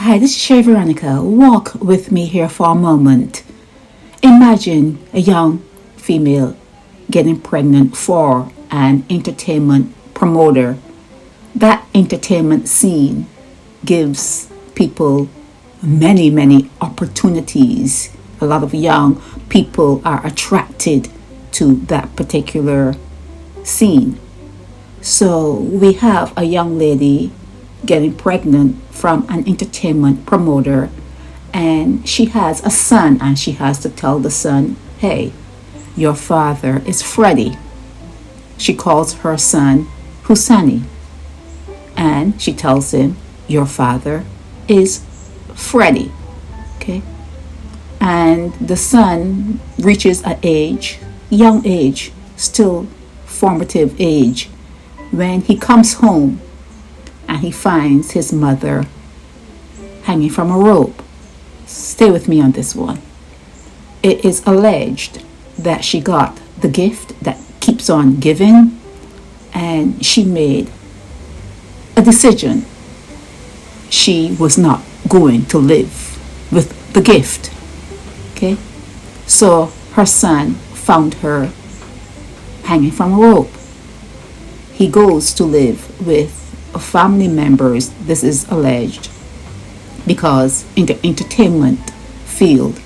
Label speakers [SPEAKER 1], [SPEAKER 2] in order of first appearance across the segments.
[SPEAKER 1] Hi, this is Shay Veronica. Walk with me here for a moment. Imagine a young female getting pregnant for an entertainment promoter. That entertainment scene gives people many opportunities. A lot of young people are attracted to that particular scene. So we have a young lady getting pregnant from an entertainment promoter, and she has a son, and she has to tell the son, hey, your father is Freddy. She calls her son Husani, and she tells him, your father is Freddy. Okay, and the son reaches a age, young age, still formative age, when he comes home and he finds his mother hanging from a rope. Stay with me on this one. It is alleged that she got the gift that keeps on giving, and she made a decision. She was not going to live with the gift. Okay? So her son found her hanging from a rope. He goes to live with family members, this is alleged, because in the entertainment field,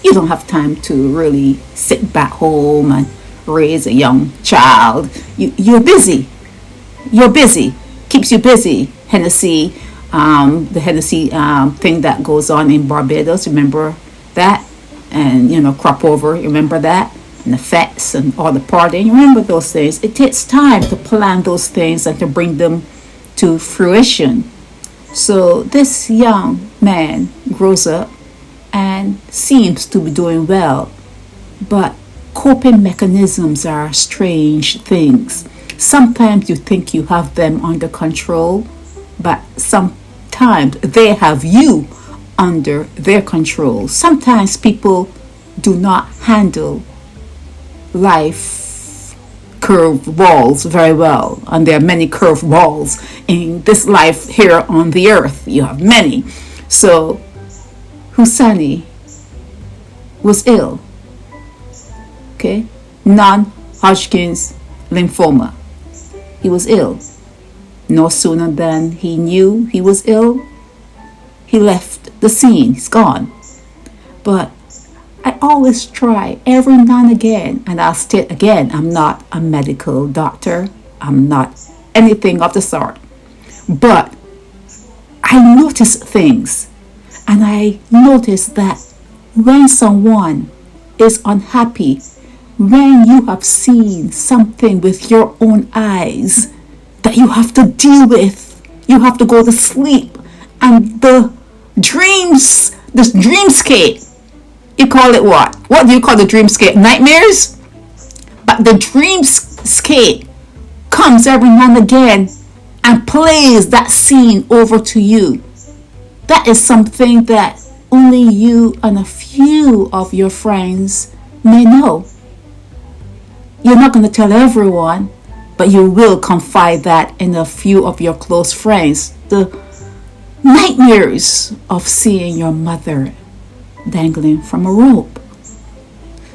[SPEAKER 1] you don't have time to really sit back home and raise a young child. You're busy. Keeps you busy. Hennessy, the Hennessy thing that goes on in Barbados, remember that? And crop over, remember that? And the fets and all the partying, remember those things. It takes time to plan those things and to bring them to fruition. So this young man grows up and seems to be doing well, but coping mechanisms are strange things. Sometimes you think you have them under control, but sometimes they have you under their control. Sometimes people do not handle life curved walls very well, and there are many curved walls in this life here on the earth. You have many. So Husani was ill. Okay, non-Hodgkin's lymphoma. He was ill. No sooner than he knew he was ill, he left the scene. He's gone. But I always try every now and again, and I'll state again, I'm not a medical doctor. I'm not anything of the sort. But I notice things, and I notice that when someone is unhappy, when you have seen something with your own eyes that you have to deal with, you have to go to sleep, and the dreamscape, you call it what? What do you call the dreamscape? Nightmares? But the dreamscape comes every now and again and plays that scene over to you. That is something that only you and a few of your friends may know. You're not going to tell everyone, but you will confide that in a few of your close friends. The nightmares of seeing your mother dangling from a rope.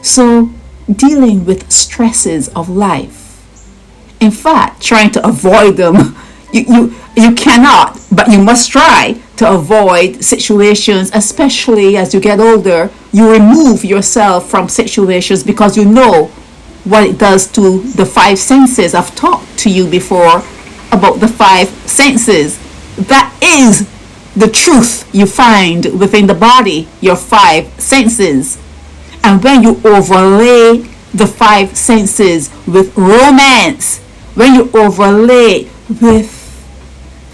[SPEAKER 1] So dealing with stresses of life, in fact trying to avoid them, you cannot, but you must try to avoid situations. Especially as you get older, you remove yourself from situations because you know what it does to the five senses. I've talked to you before about the five senses. That is the truth you find within the body, your five senses. And when you overlay the five senses with romance, when you overlay with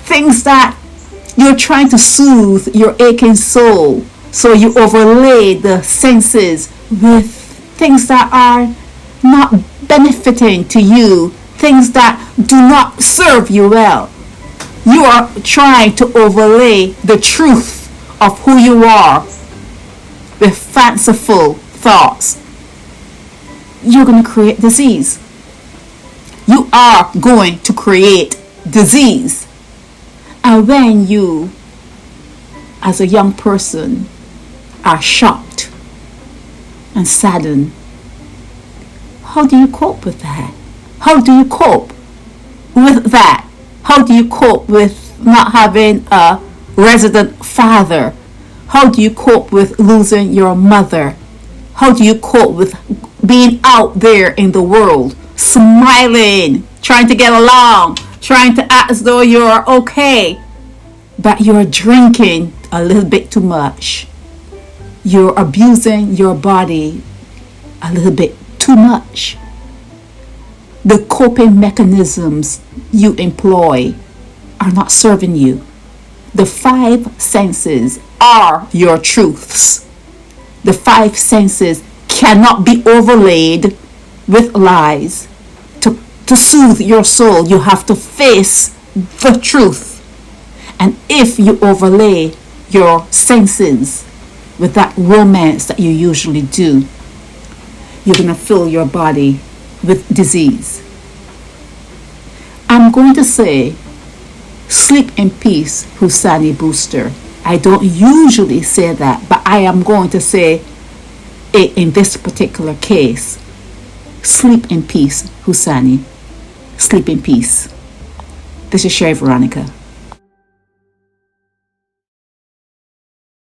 [SPEAKER 1] things that you're trying to soothe your aching soul, so you overlay the senses with things that are not benefiting to you, things that do not serve you well. You are trying to overlay the truth of who you are with fanciful thoughts. You're going to create disease. You are going to create disease. And when you as a young person are shocked and saddened, how do you cope with that? How do you cope with that? How do you cope with not having a resident father? How do you cope with losing your mother? How do you cope with being out there in the world, smiling, trying to get along, trying to act as though you're okay, but you're drinking a little bit too much? You're abusing your body a little bit too much. The coping mechanisms you employ are not serving you. The five senses are your truths. The five senses cannot be overlaid with lies. To soothe your soul, you have to face the truth. And if you overlay your senses with that romance that you usually do, you're going to fill your body with disease. I'm going to say, sleep in peace, Husani Brewster. I don't usually say that, but I am going to say it in this particular case. Sleep in peace, Husani. Sleep in peace. This is Sherry Veronica.